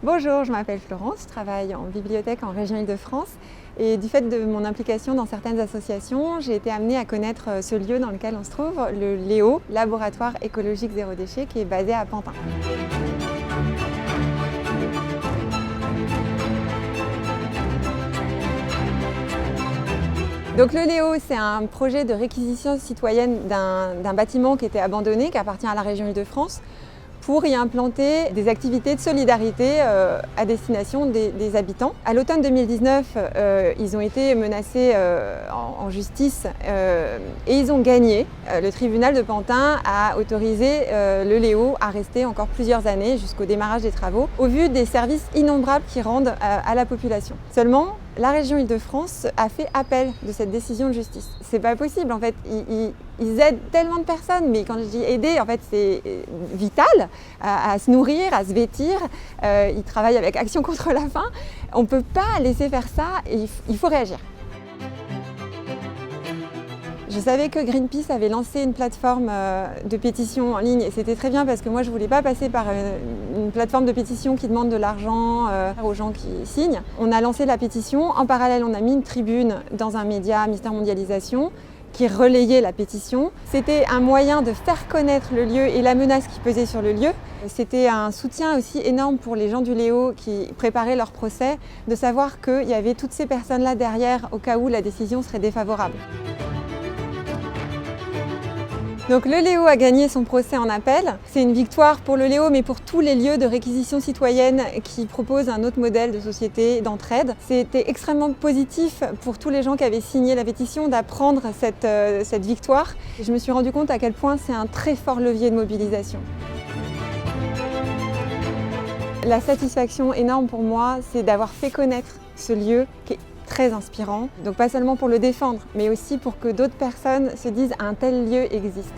Bonjour, je m'appelle Florence, je travaille en bibliothèque en région Île-de-France et du fait de mon implication dans certaines associations, j'ai été amenée à connaître ce lieu dans lequel on se trouve, le LÉO, Laboratoire écologique zéro déchet, qui est basé à Pantin. Donc le LÉO, c'est un projet de réquisition citoyenne d'un bâtiment qui était abandonné, qui appartient à la région Île-de-France, pour y implanter des activités de solidarité à destination des habitants. À l'automne 2019, ils ont été menacés en justice et ils ont gagné. Le tribunal de Pantin a autorisé le LÉO à rester encore plusieurs années jusqu'au démarrage des travaux, au vu des services innombrables qu'ils rendent à la population. Seulement, la région Île-de-France a fait appel de cette décision de justice. C'est pas possible en fait, ils aident tellement de personnes, mais quand je dis aider, en fait c'est vital, à se nourrir, à se vêtir, ils travaillent avec Action contre la faim. On ne peut pas laisser faire ça et il faut réagir. Je savais que Greenpeace avait lancé une plateforme de pétition en ligne et c'était très bien parce que moi je ne voulais pas passer par une plateforme de pétition qui demande de l'argent aux gens qui signent. On a lancé la pétition, en parallèle on a mis une tribune dans un média, Mister Mondialisation, qui relayait la pétition. C'était un moyen de faire connaître le lieu et la menace qui pesait sur le lieu. C'était un soutien aussi énorme pour les gens du LÉO qui préparaient leur procès, de savoir qu'il y avait toutes ces personnes-là derrière au cas où la décision serait défavorable. Donc le LÉO a gagné son procès en appel. C'est une victoire pour le LÉO, mais pour tous les lieux de réquisition citoyenne qui proposent un autre modèle de société, d'entraide. C'était extrêmement positif pour tous les gens qui avaient signé la pétition d'apprendre cette victoire. Et je me suis rendu compte à quel point c'est un très fort levier de mobilisation. La satisfaction énorme pour moi, c'est d'avoir fait connaître ce lieu qui est très inspirant. Donc pas seulement pour le défendre, mais aussi pour que d'autres personnes se disent un tel lieu existe.